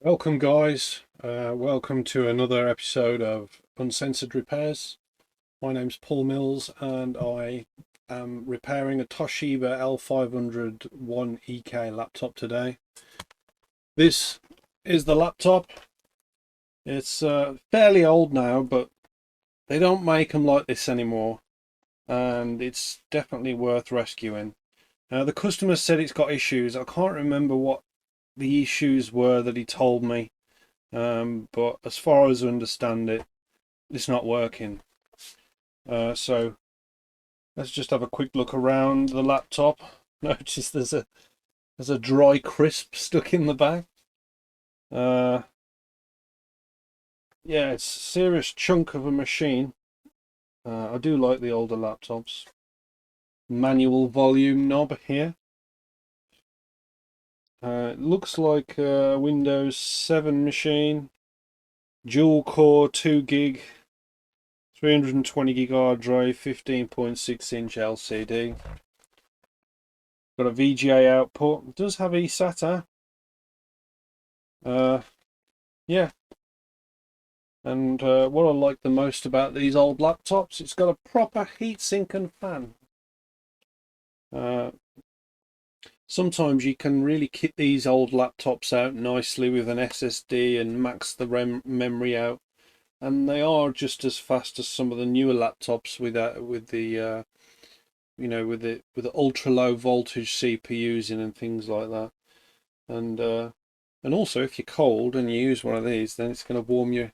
Welcome guys, welcome to another episode of Uncensored Repairs. My name's Paul Mills and I am repairing a Toshiba L500-1EK laptop today. This is the laptop. It's fairly old now, but they don't make them like this anymore, and it's definitely worth rescuing. The customer said it's got issues. I can't remember what the issues were that he told me. But as far as I understand it, it's not working. So let's just have a quick look around the laptop. Notice there's a dry crisp stuck in the back. Yeah, it's a serious chunk of a machine. I do like the older laptops. Manual volume knob here. It looks like a Windows 7 machine. Dual core 2 gig. 320 gig hard drive, 15.6 inch LCD. Got a VGA output. It does have eSATA. Yeah. And what I like the most about these old laptops, it's got a proper heatsink and fan. Sometimes you can really kit these old laptops out nicely with an SSD and max the memory out, and they are just as fast as some of the newer laptops with the you know, with the ultra low voltage CPUs in and things like that. And also, if you're cold and you use one of these, then it's going to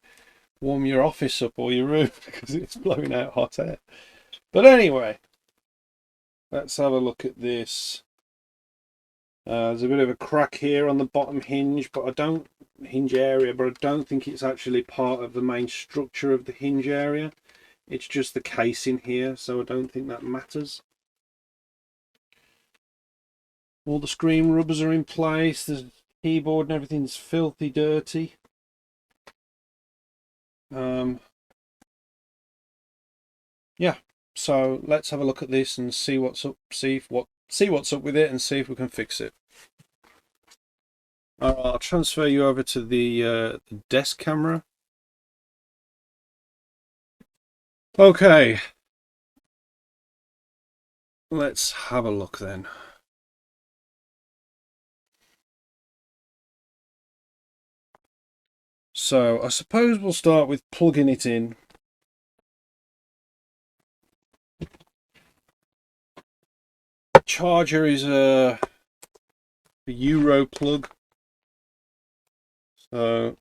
warm your office up or your room because it's blowing out hot air. But anyway, let's have a look at this. There's a bit of a crack here on the bottom hinge, but I don't think it's actually part of the main structure of the hinge area. It's just the casing here, so I don't think that matters. All the screen rubbers are in place. The keyboard and everything's filthy dirty. Yeah, so let's have a look at this and see what's up. See what's up with it and see if we can fix it. All right, I'll transfer you over to the desk camera. Okay, let's have a look then. So I suppose we'll start with plugging it in. The charger is a Euro plug. So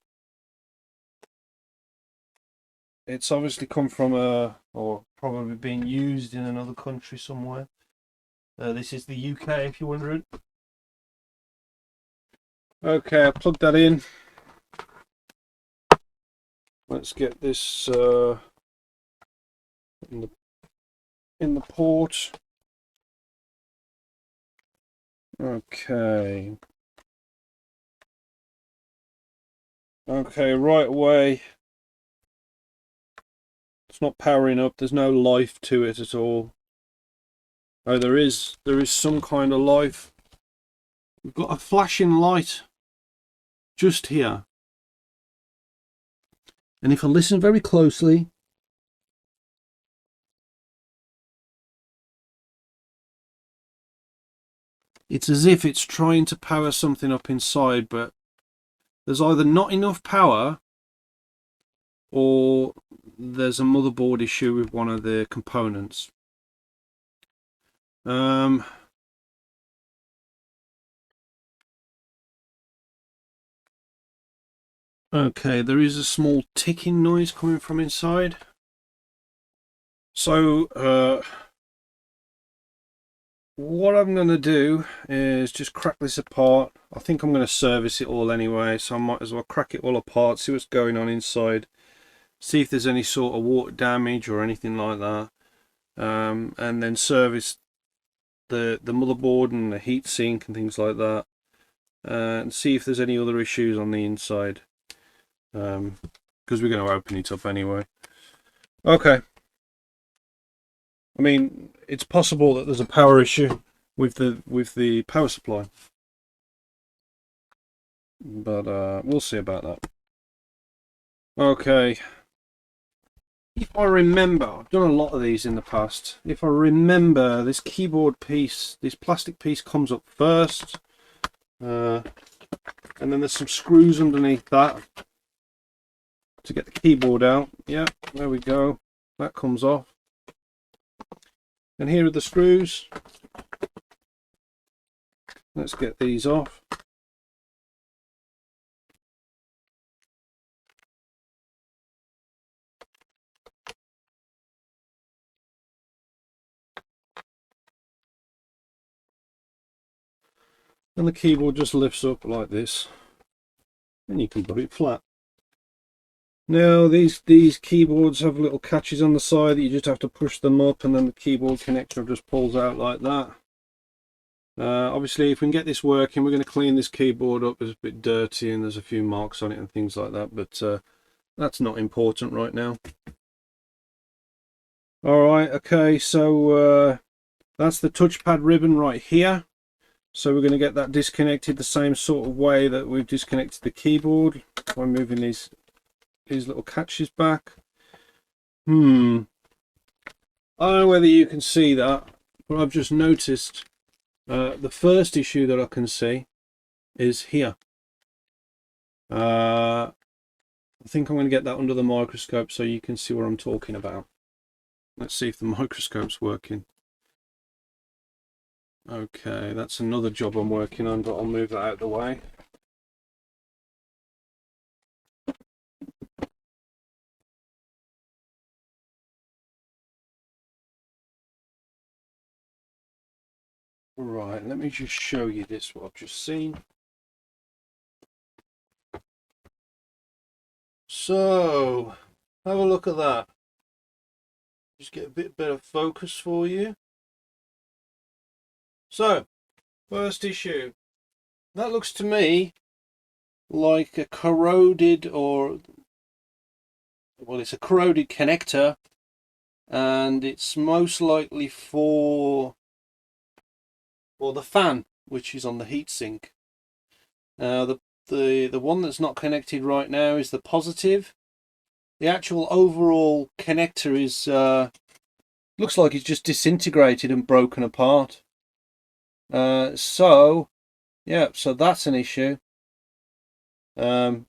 it's obviously come from or probably been used in another country somewhere. This is the UK, if you're wondering. Okay, I plugged that in. Let's get this in the port. Okay. Okay, right away. It's not powering up. There's no life to it at all. Oh, there is some kind of life. We've got a flashing light just here. And if I listen very closely, it's as if it's trying to power something up inside, but there's either not enough power or there's a motherboard issue with one of the components. Okay, there is a small ticking noise coming from inside. So what I'm going to do is just crack this apart. I think I'm going to service it all anyway, so I might as well crack it all apart, see what's going on inside, see if there's any sort of water damage or anything like that, and then service the motherboard and the heatsink and things like that, and see if there's any other issues on the inside, because we're going to open it up anyway. Okay. I mean, it's possible that there's a power issue with the power supply. but we'll see about that. Okay. If I remember, I've done a lot of these in the past. If I remember, this keyboard piece, this plastic piece comes up first. And then there's some screws underneath that to get the keyboard out. Yeah, there we go. That comes off. And here are the screws. Let's get these off. And the keyboard just lifts up like this, and you can put it flat. Now these keyboards have little catches on the side that you just have to push them up, and then the keyboard connector just pulls out like that. Obviously, if we can get this working, we're going to clean this keyboard up. It's a bit dirty and there's a few marks on it and things like that, but that's not important right now. Alright, okay, so that's the touchpad ribbon right here. So we're going to get that disconnected the same sort of way that we've disconnected the keyboard by moving these little catches back. I don't know whether you can see that, but I've just noticed the first issue that I can see is here. I think I'm going to get that under the microscope so you can see what I'm talking about. Let's see if the microscope's working. Okay, that's another job I'm working on, but I'll move that out of the way. Right, let me just show you this, what I've just seen. So, have a look at that. Just get a bit better focus for you. So, first issue. That looks to me like a corroded, or well, it's a corroded connector, and it's most likely for the fan, which is on the heatsink. The one that's not connected right now is the positive. The actual overall connector is looks like it's just disintegrated and broken apart. So yeah, so that's an issue, and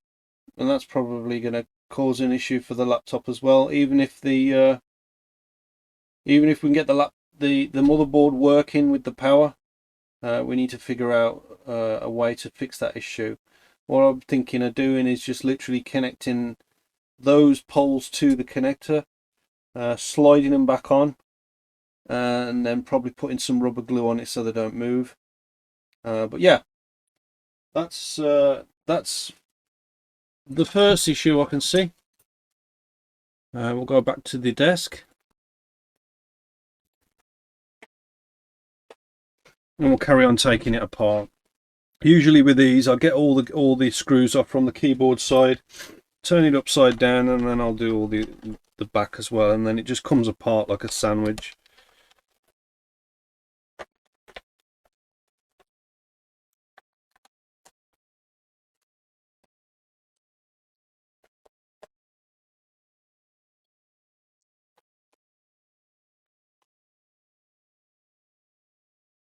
that's probably going to cause an issue for the laptop as well. Even if we can get the motherboard working with the power, we need to figure out a way to fix that issue. What I'm thinking of doing is just literally connecting those poles to the connector, sliding them back on, and then probably putting some rubber glue on it so they don't move. But yeah, that's the first issue I can see. We'll go back to the desk, and we'll carry on taking it apart. Usually with these, I'll get all the screws off from the keyboard side, turn it upside down, and then I'll do all the back as well, and then it just comes apart like a sandwich.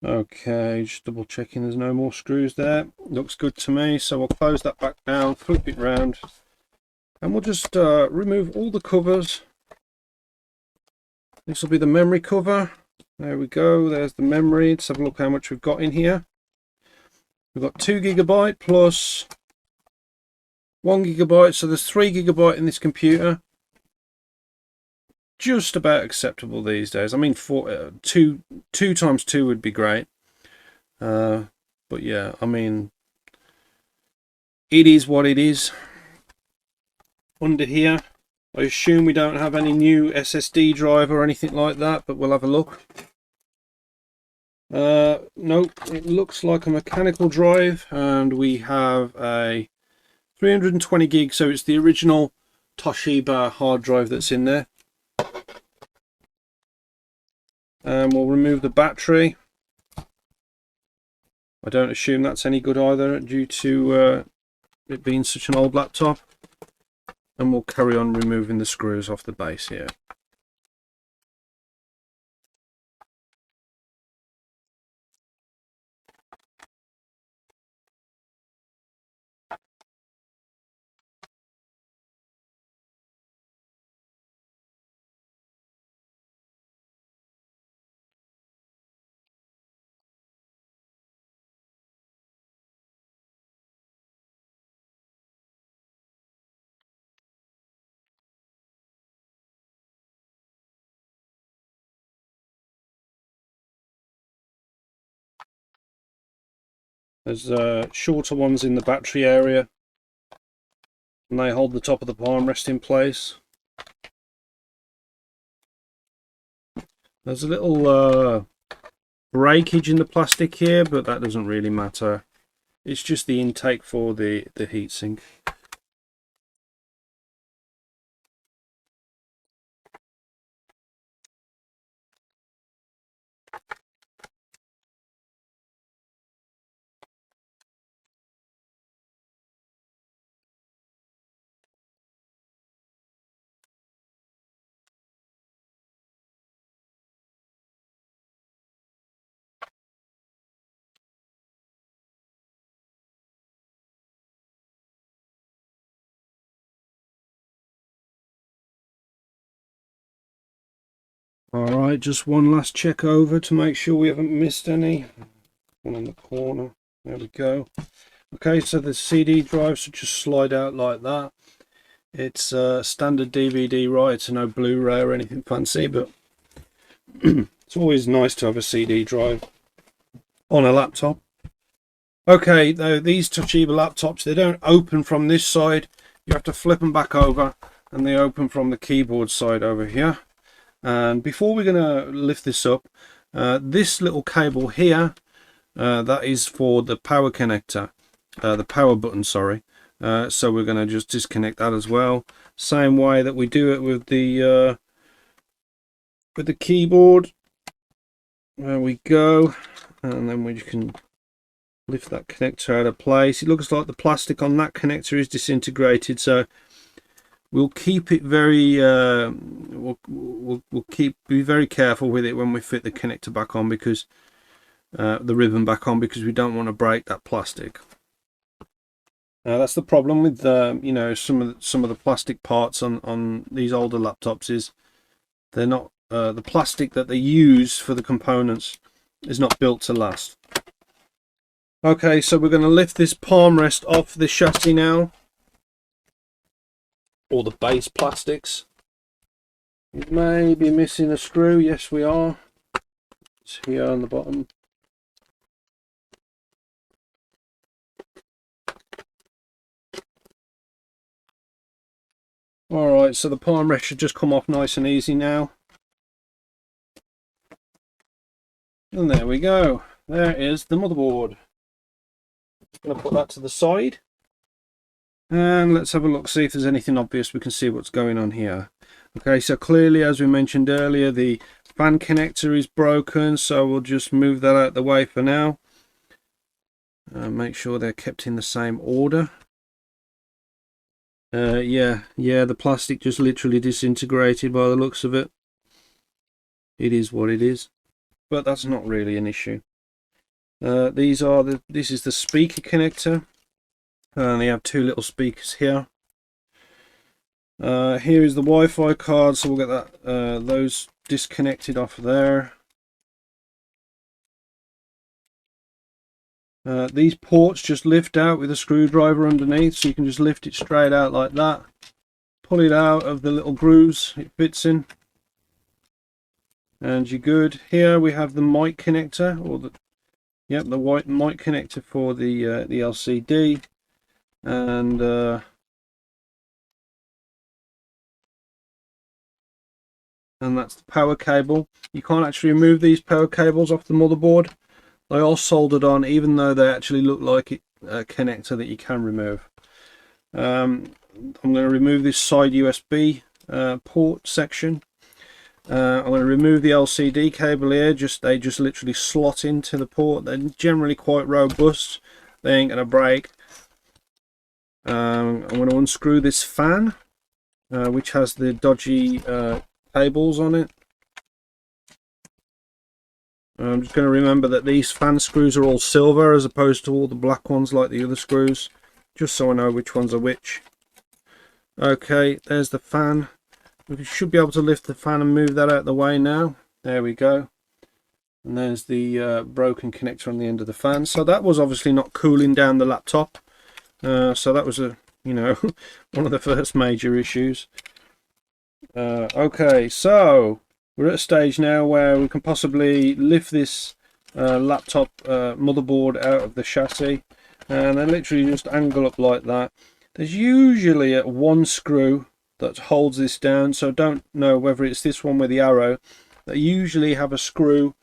Okay, just double checking there's no more screws there. Looks good to me, so we'll close that back down, flip it round, and we'll just remove all the covers. This will be the memory cover. There we go, there's the memory. Let's have a look how much we've got in here. We've got 2 GB plus 1 GB, so there's 3 GB in this computer. Just about acceptable these days. I mean, two times 2 would be great. But yeah, I mean, it is what it is. Under here, I assume we don't have any new SSD drive or anything like that, but we'll have a look. Nope, it looks like a mechanical drive, and we have a 320 gig, so it's the original Toshiba hard drive that's in there. And we'll remove the battery. I don't assume that's any good either, due to it being such an old laptop, and we'll carry on removing the screws off the base here. There's shorter ones in the battery area, and they hold the top of the armrest in place. There's a little breakage in the plastic here, but that doesn't really matter. It's just the intake for the heatsink. Alright, just one last check over to make sure we haven't missed any. One on the corner. There we go. Okay, so the CD drive should just slide out like that. It's standard DVD write, so no Blu-ray or anything fancy, but it's always nice to have a CD drive on a laptop. Okay, though, these Toshiba laptops, they don't open from this side. You have to flip them back over, and they open from the keyboard side over here. And before we're going to lift this up, this little cable here, that is for the power connector, the power button, sorry. So we're going to just disconnect that as well. Same way that we do it with the keyboard. There we go. And then we can lift that connector out of place. It looks like the plastic on that connector is disintegrated, so we'll keep it very we'll be very careful with it when we fit the connector back on, because the ribbon back on, because we don't want to break that plastic. That's the problem with you know, some of the plastic parts on these older laptops is they're not the plastic that they use for the components is not built to last. Okay, so we're going to lift this palm rest off the chassis now, or the base plastics. We may be missing a screw. Yes, we are. It's here on the bottom. Alright, so the palm rest should just come off nice and easy now. And there we go. There is the motherboard. I'm going to put that to the side. And let's have a look, see if there's anything obvious. We can see what's going on here. Okay, so clearly, as we mentioned earlier, the fan connector is broken, so we'll just move that out of the way for now. Make sure they're kept in the same order. Yeah, the plastic just literally disintegrated by the looks of it. It is what it is, but that's not really an issue. This is the speaker connector, and they have two little speakers here. Here is the Wi-Fi card, so we'll get that those disconnected off there. These ports just lift out with a screwdriver underneath, so you can just lift it straight out like that. Pull it out of the little grooves it fits in, and you're good. Here we have the mic connector, or the white mic connector for the LCD, and that's the power cable. You can't actually remove these power cables off the motherboard. They are soldered on, even though they actually look like a connector that you can remove. I'm going to remove this side USB port section. I'm going to remove the LCD cable here. They just literally slot into the port. They're generally quite robust. They ain't going to break. I'm going to unscrew this fan, which has the dodgy cables on it. I'm just going to remember that these fan screws are all silver as opposed to all the black ones like the other screws, just so I know which ones are which. Okay, there's the fan. We should be able to lift the fan and move that out of the way now. There we go. And there's the broken connector on the end of the fan. So that was obviously not cooling down the laptop. So that was one of the first major issues. Okay, so we're at a stage now where we can possibly lift this laptop motherboard out of the chassis, and then literally just angle up like that. There's usually one screw that holds this down, so I don't know whether it's this one with the arrow. They usually have a screw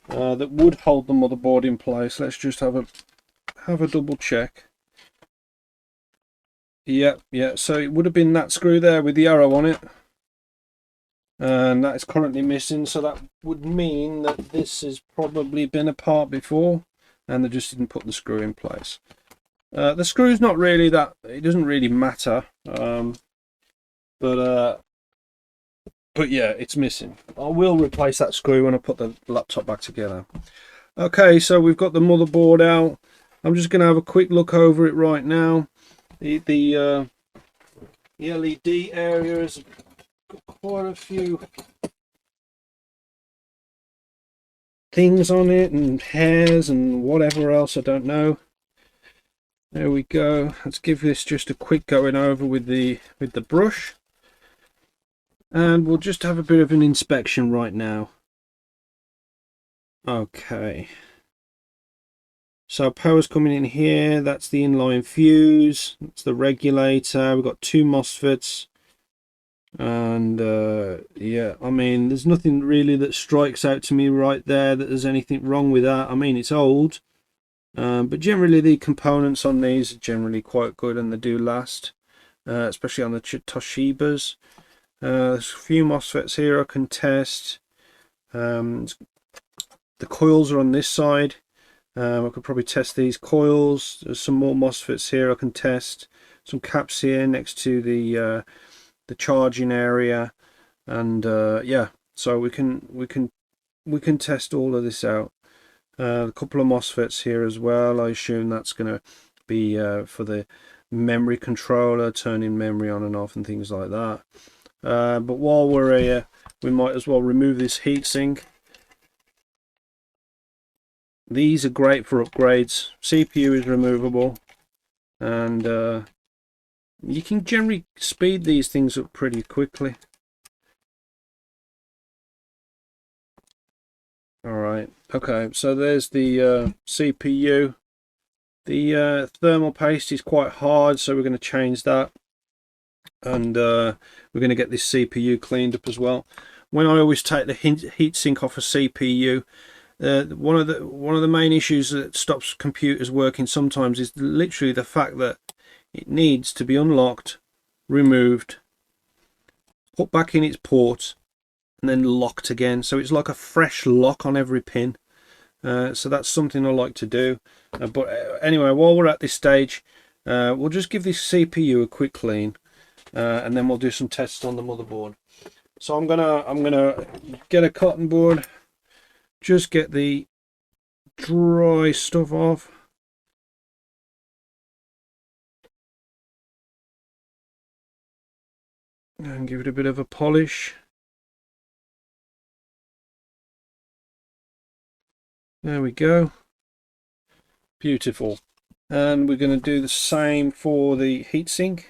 that would hold the motherboard in place. Let's just have a double check. Yeah, so it would have been that screw there with the arrow on it, and that is currently missing, so that would mean that this has probably been apart before and they just didn't put the screw in place. The screw's not really that, it doesn't really matter, but yeah, it's missing. I will replace that screw when I put the laptop back together. Okay, so we've got the motherboard out. I'm just going to have a quick look over it right now. The LED area has got quite a few things on it and hairs and whatever else, I don't know. There we go. Let's give this just a quick going over with the brush, and we'll just have a bit of an inspection right now. Okay, so power's coming in here. That's the inline fuse, that's the regulator. We've got two MOSFETs, and yeah, I mean, there's nothing really that strikes out to me right there that there's anything wrong with that. I mean, it's old, but generally the components on these are generally quite good and they do last, especially on the Toshibas. There's a few MOSFETs here I can test. The coils are on this side. I could probably test these coils. There's some more MOSFETs here I can test. Some caps here next to the charging area, and yeah, so we can test all of this out. A couple of MOSFETs here as well. I assume that's going to be for the memory controller, turning memory on and off and things like that. But while we're here, we might as well remove this heatsink. These are great for upgrades. CPU is removable, and you can generally speed these things up pretty quickly. Alright, okay, so there's the CPU. The thermal paste is quite hard, so we're going to change that, and we're going to get this CPU cleaned up as well. When I always take the heatsink off a CPU, one of the main issues that stops computers working sometimes is literally the fact that it needs to be unlocked, removed, put back in its port, and then locked again. So it's like a fresh lock on every pin. So that's something I like to do. But anyway, while we're at this stage, we'll just give this CPU a quick clean, and then we'll do some tests on the motherboard. So I'm gonna get a cotton board, just get the dry stuff off. And give it a bit of a polish. There we go. Beautiful. And we're going to do the same for the heatsink.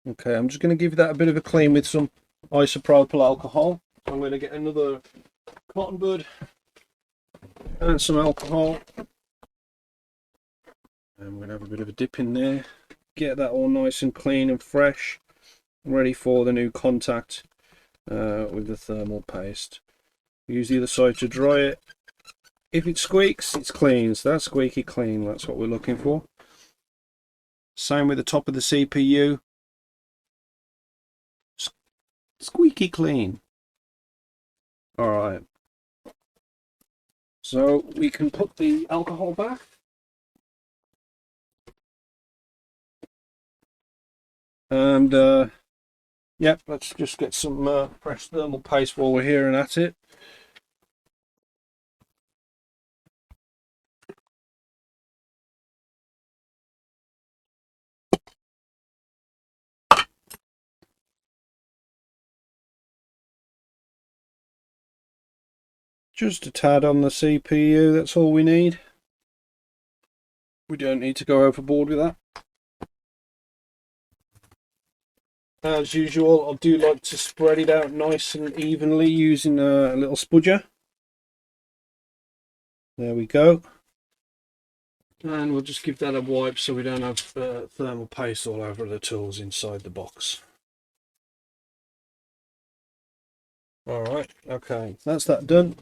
Okay, I'm just going to give that a bit of a clean with some isopropyl alcohol. I'm going to get another cotton bud and some alcohol. And we're going to have a bit of a dip in there. Get that all nice and clean and fresh, ready for the new contact with the thermal paste. Use the other side to dry it. If it squeaks, it's clean. So that's squeaky clean. That's what we're looking for. Same with the top of the CPU. Squeaky clean. Alright. So we can put the alcohol back. And yep, let's just get some fresh thermal paste while we're here and at it. Just a tad on the CPU, that's all we need. We don't need to go overboard with that. As usual, I do like to spread it out nice and evenly using a little spudger. There we go. And we'll just give that a wipe so we don't have thermal paste all over the tools inside the box. Alright, okay, that's that done.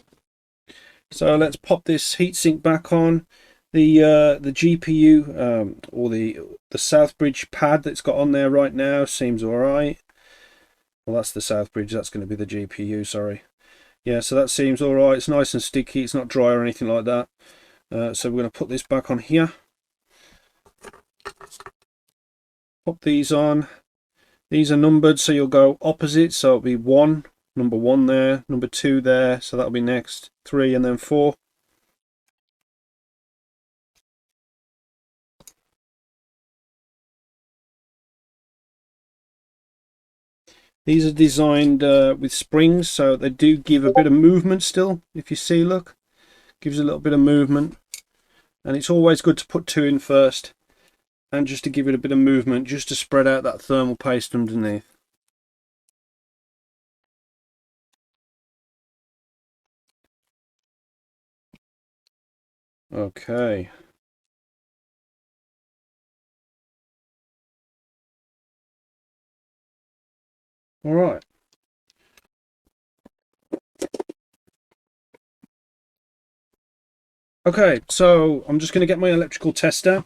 So let's pop this heatsink back on. The GPU or the Southbridge pad that's got on there right now seems alright. Well, that's the Southbridge, that's going to be the GPU, sorry. Yeah, so that seems alright. It's nice and sticky, it's not dry or anything like that. So we're going to put this back on here. Pop these on. These are numbered, so you'll go opposite, so it'll be 1, number 1 there, number 2 there, so that'll be next, 3 and then 4. These are designed with springs, so they do give a bit of movement still. If you see, look, gives a little bit of movement. And it's always good to put 2 in first, and just to give it a bit of movement, just to spread out that thermal paste underneath. Okay. All right. Okay, so I'm just going to get my electrical tester,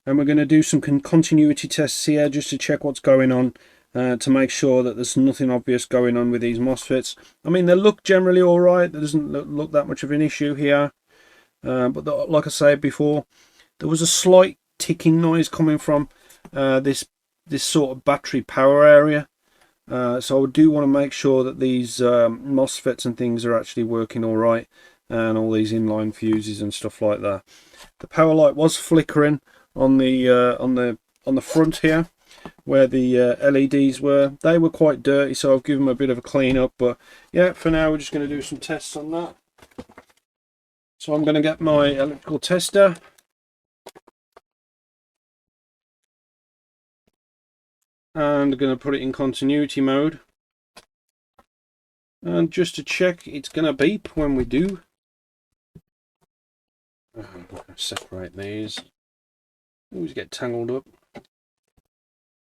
and we're going to do some continuity tests here just to check what's going on, to make sure that there's nothing obvious going on with these MOSFETs. I mean, they look generally all right. There doesn't look that much of an issue here, but like I said before, there was a slight ticking noise coming from this sort of battery power area. So I do want to make sure that these MOSFETs and things are actually working all right, and all these inline fuses and stuff like that. The power light was flickering on the front here, where the LEDs were. They were quite dirty, so I've given them a bit of a clean up. But yeah, for now we're just going to do some tests on that. So I'm going to get my electrical tester. And I'm going to put it in continuity mode. And just to check, it's going to beep when we do. I'm going to separate these. Always get tangled up.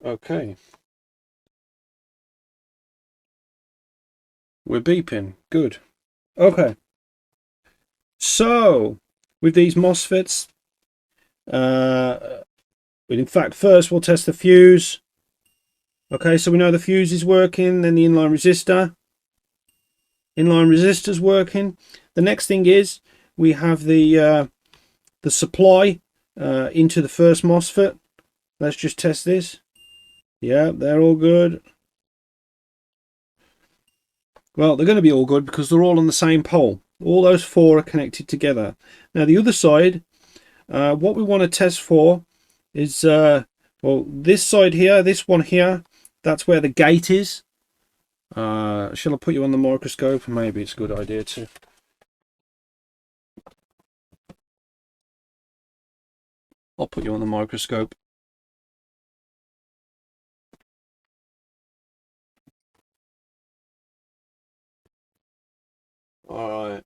Okay. We're beeping. Good. Okay. So, with these MOSFETs, in fact, first we'll test the fuse. Okay, so we know the fuse is working, then the inline resistor. Inline resistor's working. The next thing is we have the supply into the first MOSFET. Let's just test this. Yeah, they're all good. Well, they're going to be all good because they're all on the same pole. All those 4 are connected together. Now the other side, what we want to test for is, well, this side here, this one here, that's where the gate is. Shall I put you on the microscope? Maybe it's a good idea to. I'll put you on the microscope. All right.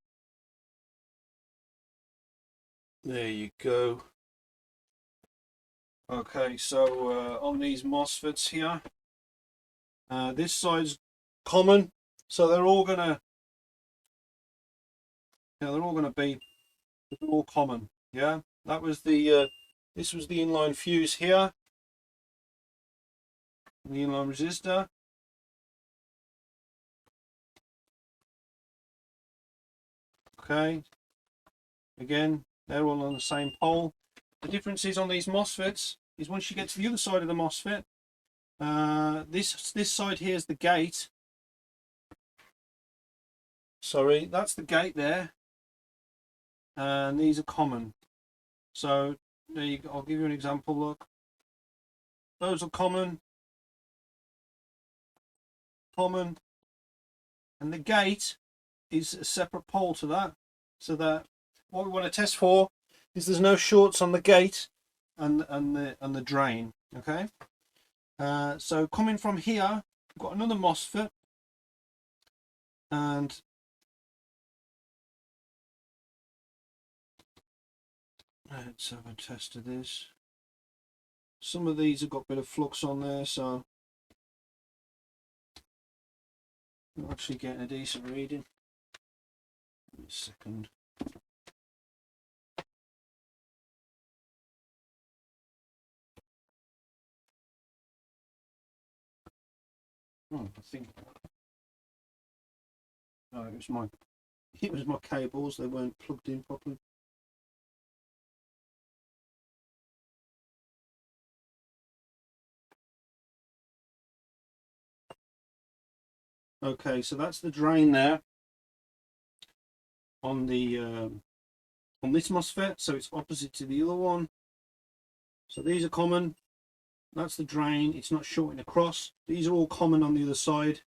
There you go. Okay, so on these MOSFETs here, this side's common, so they're all gonna, be, they're all common. Yeah, that was the this was the inline fuse here, the inline resistor. Okay, again, they're all on the same pole. The difference is on these MOSFETs is once you get to the other side of the MOSFET, this side here is the gate. Sorry, that's the gate there, and these are common. So there you go. I'll give you an example. Look, those are common, and the gate is a separate pole to that. So that what we want to test for is there's no shorts on the gate and the drain. Okay. So coming from here, we've got another MOSFET, and let's have a test of this. Some of these have got a bit of flux on there, so I'm actually getting a decent reading. Wait a second. Oh, I think no, it was my cables. They weren't plugged in properly. Okay, so that's the drain there on the on this MOSFET, so it's opposite to the other one. So these are common. That's the drain. It's not shorting across. These are all common on the other side.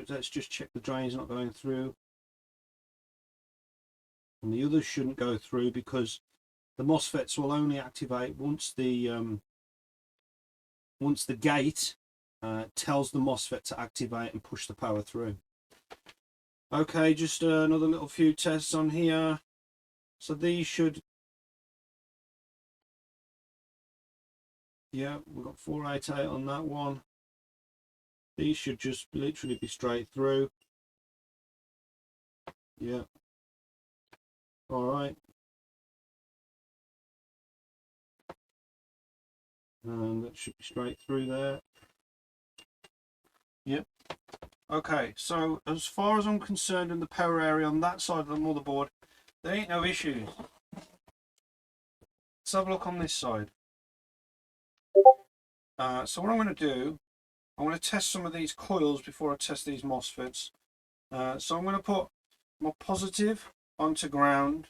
Let's just check the drain's not going through. And the others shouldn't go through because the MOSFETs will only activate once the gate tells the MOSFET to activate and push the power through. Okay, just another little few tests on here. So these should, yeah, we've got 488 on that one. These should just literally be straight through. Yeah. All right. And that should be straight through there. Yep. Okay, so as far as I'm concerned in the power area on that side of the motherboard, there ain't no issues. Let's have a look on this side. So what I'm going to do, I'm going to test some of these coils before I test these MOSFETs. So I'm going to put my positive onto ground,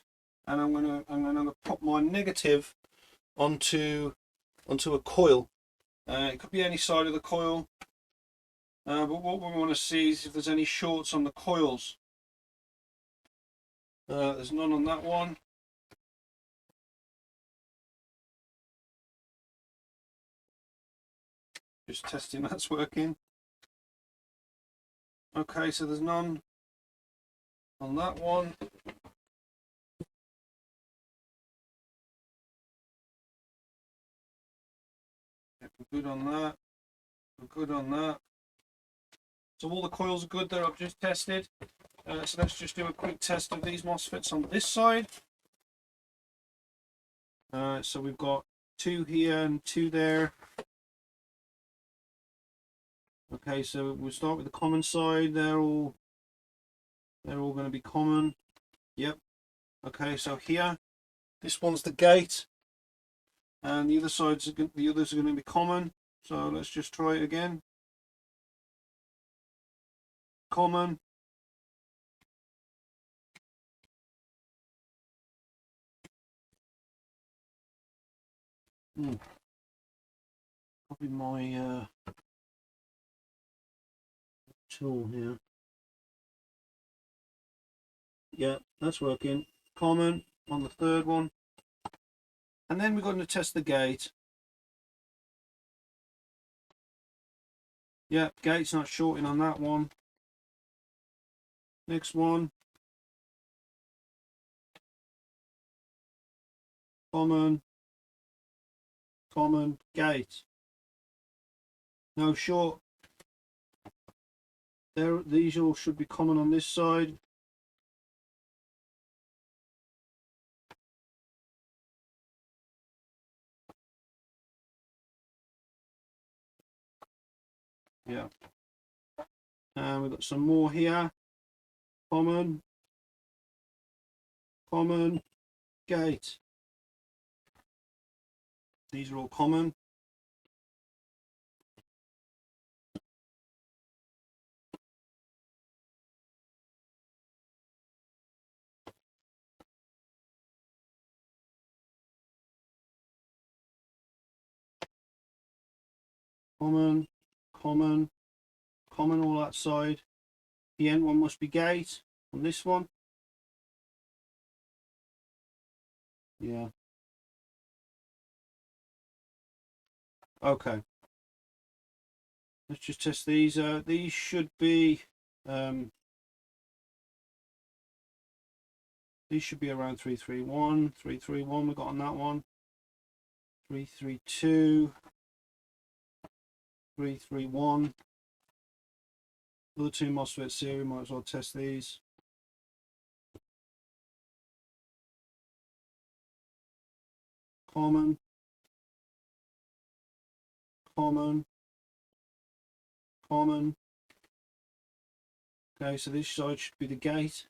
and I'm going to put my negative onto a coil. It could be any side of the coil, but what we want to see is if there's any shorts on the coils. There's none on that one. Just testing that's working. Okay, so there's none on that one. We're good on that. We're good on that. So all the coils are good there I've just tested. So let's just do a quick test of these MOSFETs on this side. So we've got 2 here and 2 there. Okay, so we'll start with the common side. They're all going to be common. Yep. Okay, so here, this one's the gate, and the others are going to be common. So let's just try it again. Common. Probably my tool here. Yeah, that's working. Common on the third one. And then we're going to test the gate. Yeah, gate's not shorting on that one. Next one. Common. Common. Gate. No short. These all should be common on this side. Yeah. And we've got some more here. Common, common, gate. These are all common. Common, common, common all that side. The end one must be gate on this one. Yeah. Okay. Let's just test these. These should be around 331. 331 we got on that one. 332. 331. Other two MOSFET series, might as well test these. Common, common, common. Okay, so this side should be the gate.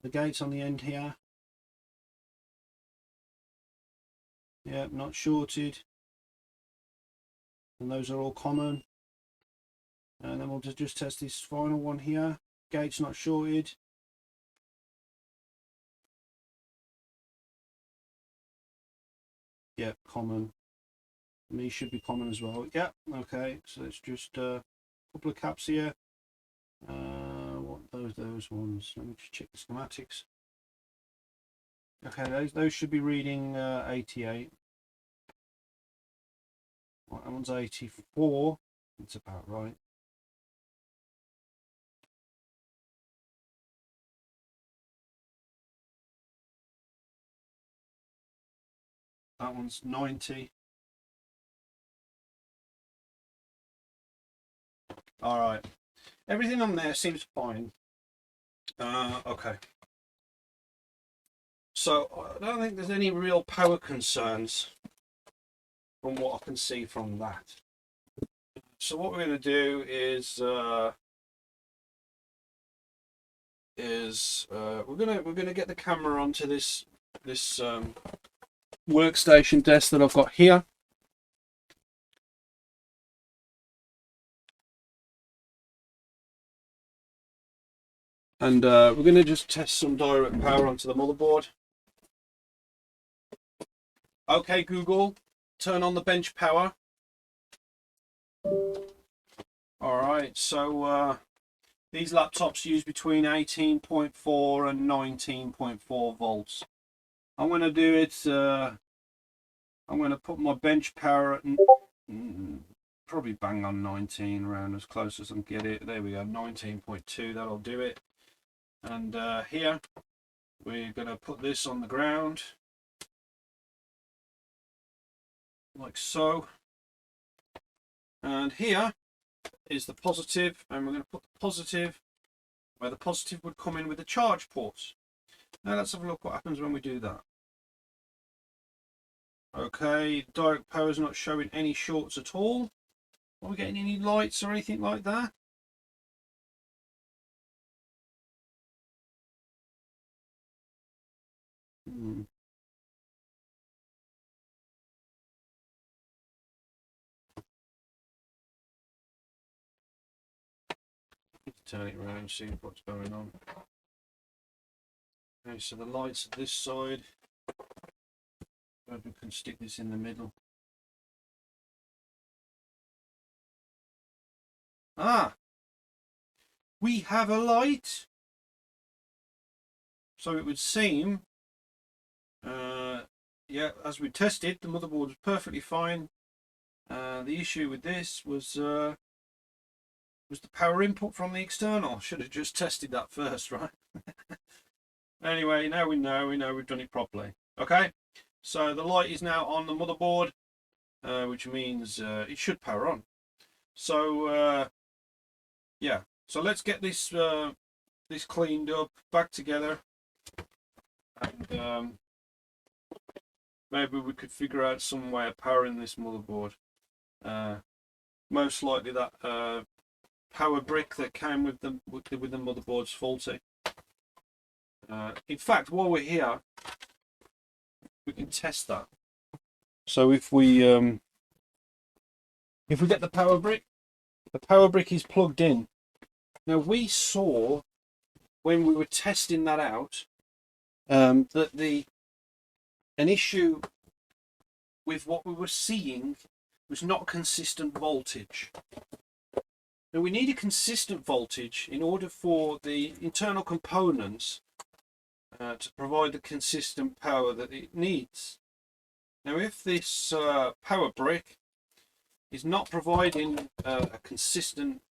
The gate's on the end here. Yeah, not shorted. And those are all common. And then we'll just test this final one here. Gate's not shorted. Yeah, common. And these should be common as well. Yeah, okay. So it's just a couple of caps here. What those ones? Let me just check the schematics. Okay, those should be reading 88. Right, that one's 84. That's about right. That one's 90. All right. Everything on there seems fine. Okay. So I don't think there's any real power concerns from what I can see from that. So what we're going to do is we're gonna get the camera onto this workstation desk that I've got here. And we're going to just test some direct power onto the motherboard. Okay, Google, turn on the bench power. Alright, so these laptops use between 18.4 and 19.4 volts. I'm going to do it, I'm going to put my bench power at probably bang on 19, around as close as I can get it. There we go, 19.2, that'll do it. And here we're going to put this on the ground like so, and here is the positive, and we're going to put the positive where the positive would come in with the charge ports. Now let's have a look what happens when we do that. Okay, direct power is not showing any shorts at all. Are we getting any lights or anything like that? Turn it around and see what's going on. Okay, so the lights at this side, we can stick this in the middle. Ah, we have a light. So it would seem, yeah, as we tested, the motherboard was perfectly fine. The issue with this was the power input from the external. Should have just tested that first, right? Anyway, now we know we've done it properly. Okay, so the light is now on the motherboard, which means it should power on. So yeah, so let's get this this cleaned up, back together, and maybe we could figure out some way of powering this motherboard. Most likely that power brick that came with the motherboard's faulty. In fact, while we're here, we can test that. So if we get the power brick is plugged in. Now we saw when we were testing that out that an issue with what we were seeing was not consistent voltage. Now we need a consistent voltage in order for the internal components to provide the consistent power that it needs. Now if this power brick is not providing a consistent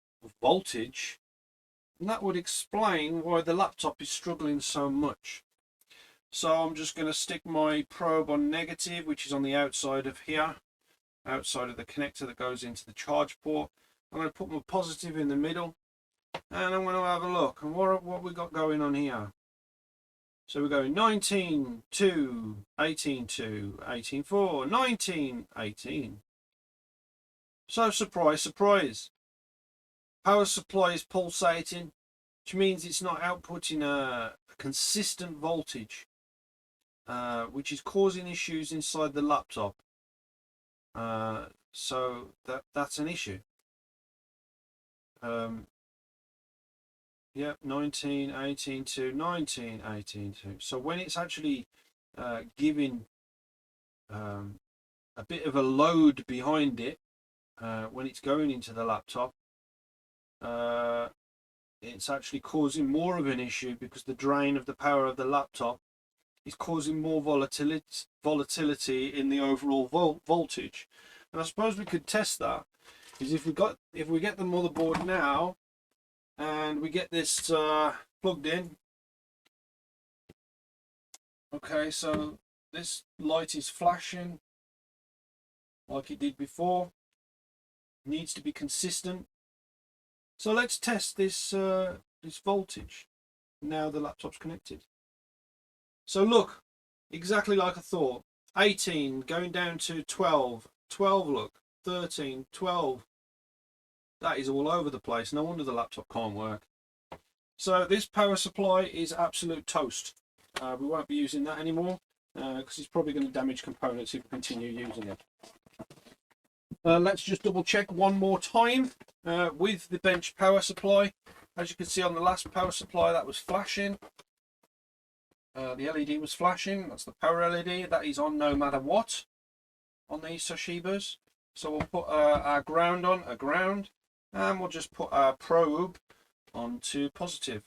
voltage, then that would explain why the laptop is struggling so much. So I'm just going to stick my probe on negative, which is on the outside of here, outside of the connector that goes into the charge port. I'm going to put my positive in the middle, and I'm going to have a look and what we got going on here. So we're going 19, 2, 18, 2, 18, 4, 19, 18. So surprise, surprise. Power supply is pulsating, which means it's not outputting a consistent voltage, which is causing issues inside the laptop. So that's an issue. Yeah, 19, 18, 2, 19, 18, 2. So when it's actually giving a bit of a load behind it, when it's going into the laptop, it's actually causing more of an issue because the drain of the power of the laptop is causing more volatility in the overall voltage. And I suppose we could test that is if we get the motherboard now and we get this plugged in. Okay, so this light is flashing like it did before. It needs to be consistent. So let's test this this voltage now the laptop's connected. So look, exactly like I thought. 18 going down to 12, 12 look, 13, 12. That is all over the place. No wonder the laptop can't work. So this power supply is absolute toast. We won't be using that anymore because it's probably going to damage components if we continue using it. Let's just double check one more time with the bench power supply. As you can see on the last power supply, that was flashing. The LED was flashing. That's the power LED. That is on no matter what on these Toshibas. So we'll put our ground on, a ground, and we'll just put our probe onto positive.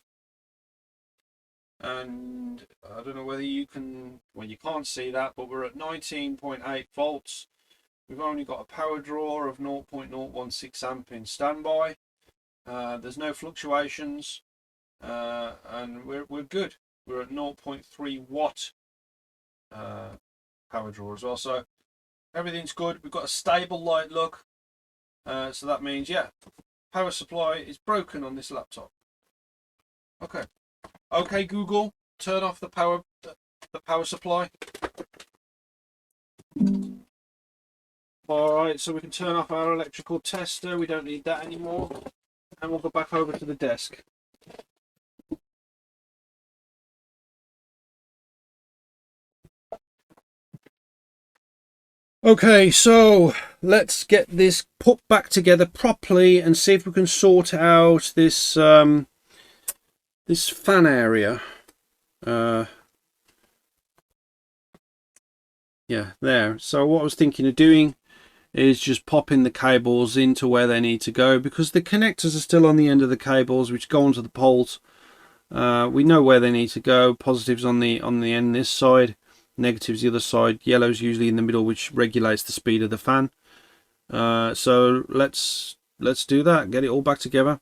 And I don't know whether you can, well, you can't see that, but we're at 19.8 volts. We've only got a power draw of 0.016 amp in standby. There's no fluctuations, and we're good. We're at 0.3 watt power draw as well, so everything's good. We've got a stable light look, so that means, yeah, power supply is broken on this laptop. Okay, Google, turn off the power supply. Alright, so we can turn off our electrical tester. We don't need that anymore. And we'll go back over to the desk. Okay, so let's get this put back together properly and see if we can sort out this this fan area. Yeah, there. So what I was thinking of doing is just popping the cables into where they need to go, because the connectors are still on the end of the cables which go onto the poles. We know where they need to go. Positives on the end this side, negatives the other side, yellow's usually in the middle, which regulates the speed of the fan. So let's do that, get it all back together,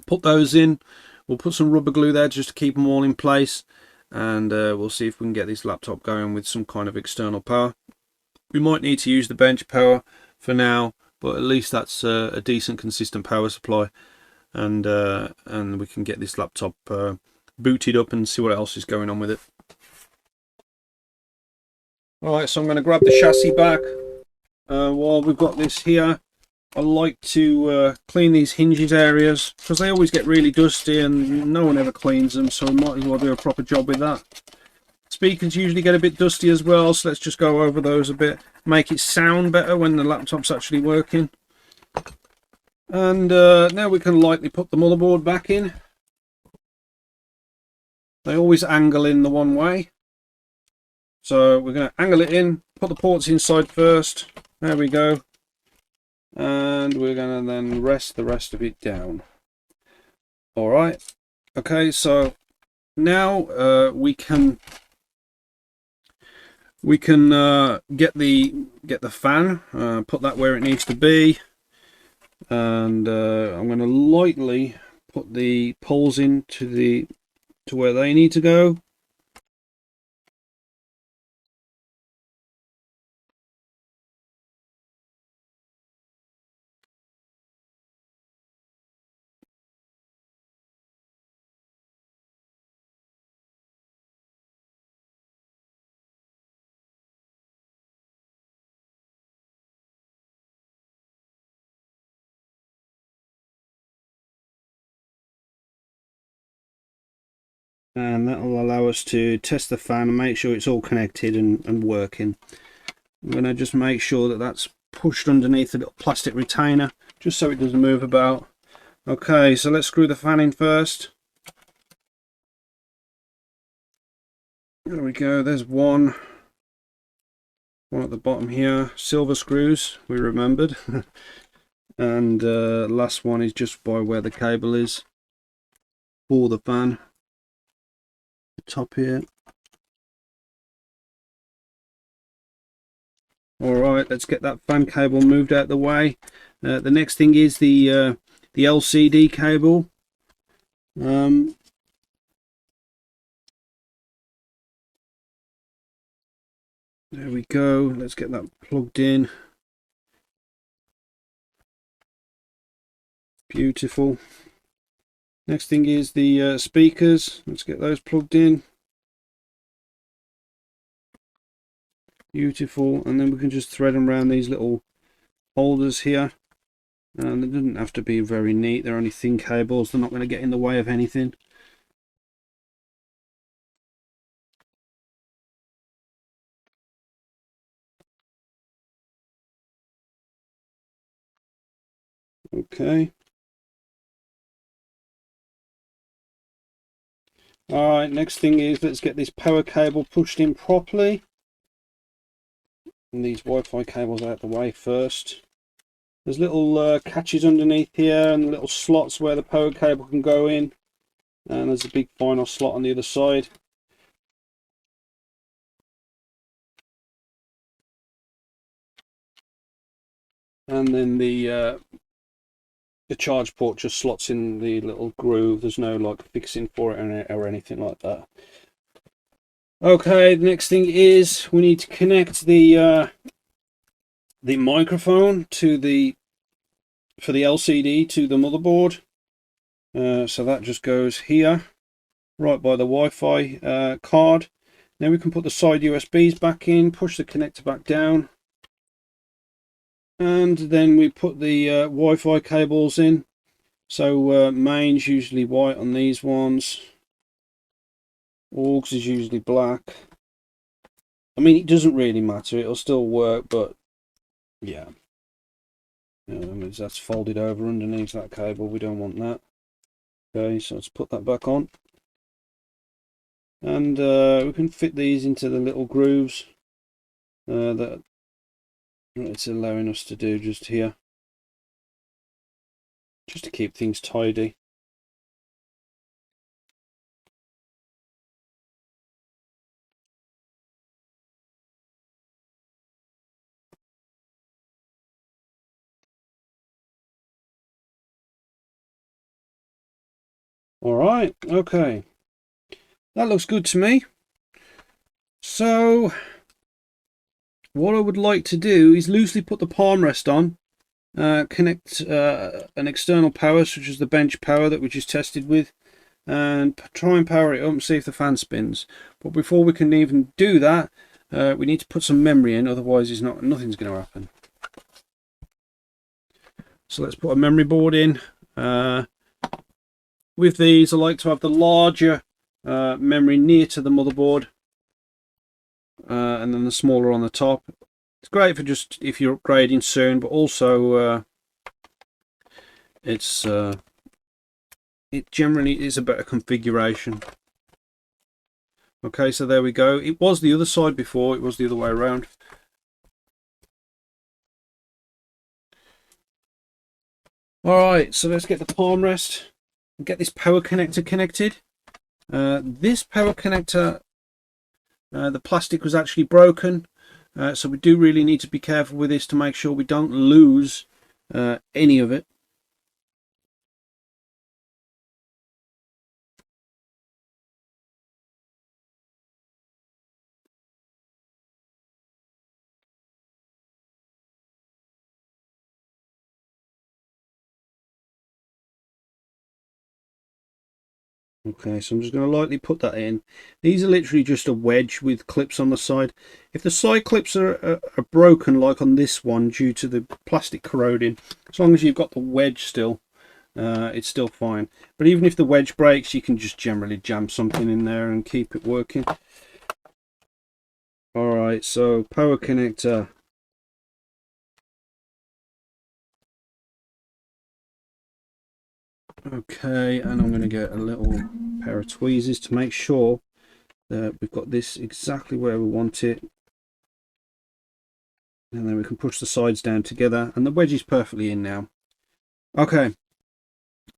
put those in. We'll put some rubber glue there just to keep them all in place, and we'll see if we can get this laptop going with some kind of external power. We might need to use the bench power for now, but at least that's a decent consistent power supply, and we can get this laptop booted up and see what else is going on with it. Alright, so I'm going to grab the chassis back while we've got this here. I like to clean these hinges areas because they always get really dusty and no one ever cleans them, so we might as well do a proper job with that. Speakers usually get a bit dusty as well, so let's just go over those a bit, make it sound better when the laptop's actually working. And now we can lightly put the motherboard back in. They always angle in the one way, so we're going to angle it in, put the ports inside first. There we go. And we're going to then rest the rest of it down. Alright, okay, so now we can get the fan, put that where it needs to be, and I'm going to lightly put the poles in to where they need to go. And that will allow us to test the fan and make sure it's all connected and working. I'm going to just make sure that that's pushed underneath the little plastic retainer just so it doesn't move about. Okay, so let's screw the fan in first. There we go, there's one at the bottom here, silver screws, we remembered. And last one is just by where the cable is for the fan. Top here. Alright, let's get that fan cable moved out of the way. The next thing is the LCD cable. There we go, let's get that plugged in. Beautiful. Next thing is the speakers. Let's get those plugged in. Beautiful. And then we can just thread them around these little holders here. And they doesn't have to be very neat. They're only thin cables. They're not going to get in the way of anything. Okay. Alright, next thing is let's get this power cable pushed in properly. And these Wi-Fi cables out the way first. There's little catches underneath here and little slots where the power cable can go in. And there's a big final slot on the other side. And then the charge port just slots in the little groove. There's no like fixing for it or anything like that. Okay, the next thing is we need to connect the microphone to for the LCD to the motherboard. So that just goes here, right by the Wi-Fi card. Now we can put the side USBs back in, push the connector back down, and then we put the Wi-Fi cables in. So main's usually white on these ones. Aux is usually black. I mean, it doesn't really matter, it'll still work, but yeah. That's folded over underneath that cable, we don't want that. Okay, so let's put that back on. And we can fit these into the little grooves that it's allowing us to do just here. Just to keep things tidy. Alright, okay. That looks good to me. So, what I would like to do is loosely put the palm rest on, connect an external power such as the bench power that we just tested with, and try and power it up and see if the fan spins. But before we can even do that, we need to put some memory in, otherwise nothing's going to happen. So let's put a memory board in. With these, I like to have the larger memory near to the motherboard, and then the smaller on the top. It's great for just if you're upgrading soon, but also it generally is a better configuration. Okay, so there we go. It was the other side before, it was the other way around. Alright, so let's get the palm rest and get this power connector connected. This power connector, the plastic was actually broken, so we do really need to be careful with this to make sure we don't lose any of it. Okay, so I'm just going to lightly put that in. These are literally just a wedge with clips on the side. If the side clips are broken, like on this one, due to the plastic corroding, as long as you've got the wedge still, it's still fine. But even if the wedge breaks, you can just generally jam something in there and keep it working. Alright, so power connector. Okay, and I'm going to get a little pair of tweezers to make sure that we've got this exactly where we want it. And then we can push the sides down together, and the wedge is perfectly in now. Okay,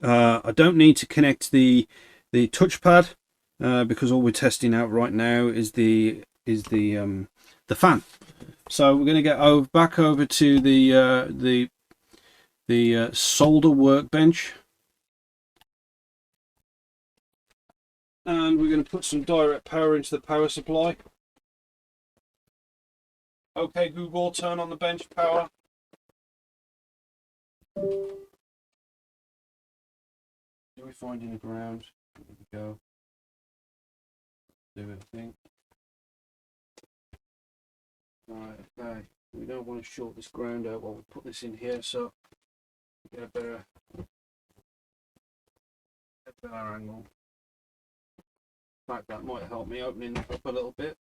I don't need to connect the touchpad because all we're testing out right now is the fan. So we're going to get back over to the solder workbench. And we're going to put some direct power into the power supply. Okay, Google, turn on the bench power. Do we find any ground? There we go. Do it, I think. Right, okay. We don't want to short this ground out while we put this in here, so get a better angle. In fact, that might help me opening it up a little bit.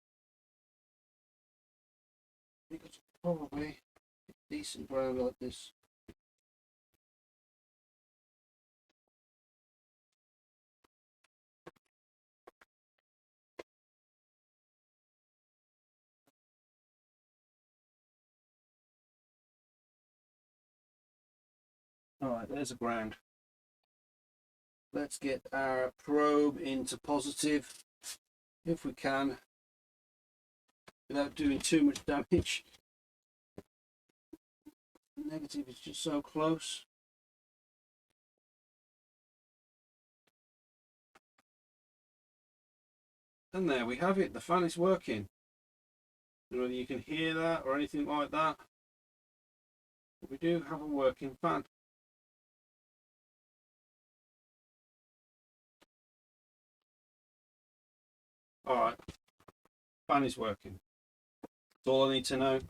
I think it's probably decent ground like this. Alright, there's a ground. Let's get our probe into positive, if we can, without doing too much damage. Negative is just so close. And there we have it, the fan is working. I don't know whether you can hear that or anything like that, but we do have a working fan. Alright, fan is working. That's all I need to know.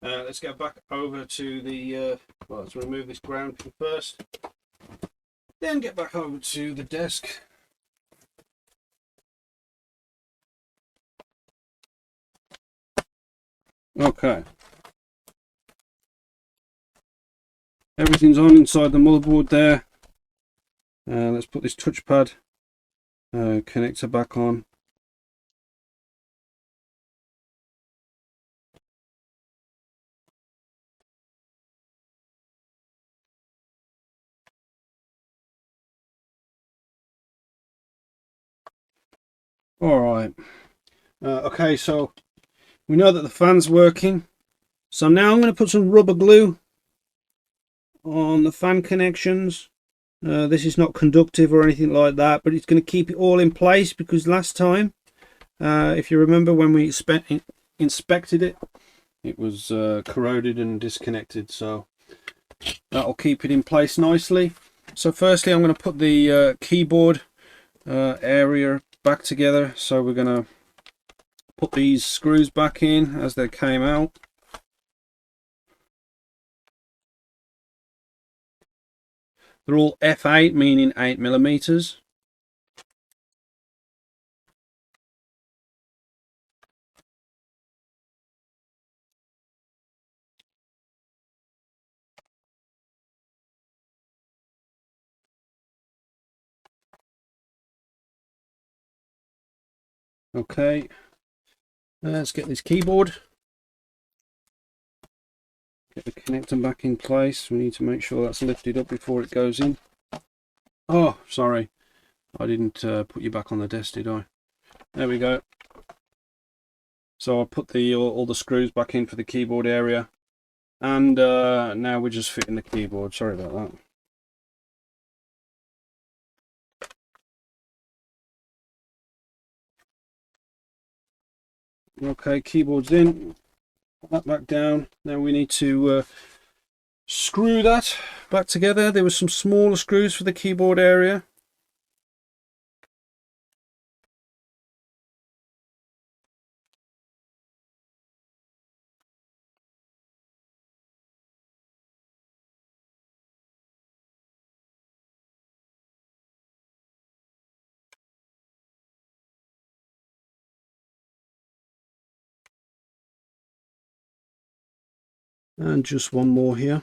Let's get back over to the, well, let's remove this ground first, then get back over to the desk. Okay. Everything's on inside the motherboard there. Let's put this touchpad connector back on. Alright, okay, so we know that the fan's working. So now I'm going to put some rubber glue on the fan connections. This is not conductive or anything like that, but it's going to keep it all in place, because last time, if you remember when we inspected it, it was corroded and disconnected, so that'll keep it in place nicely. So firstly, I'm going to put the keyboard area back together. So we're going to put these screws back in as they came out. They're all f8, meaning 8mm. Okay, let's get this keyboard. Get the connector back in place. We need to make sure that's lifted up before it goes in. Oh, sorry. I didn't put you back on the desk, did I? There we go. So I put all the screws back in for the keyboard area. And now we're just fitting the keyboard. Sorry about that. Okay, keyboard's in. Put that back down. Now we need to screw that back together. There were some smaller screws for the keyboard area. And just one more here.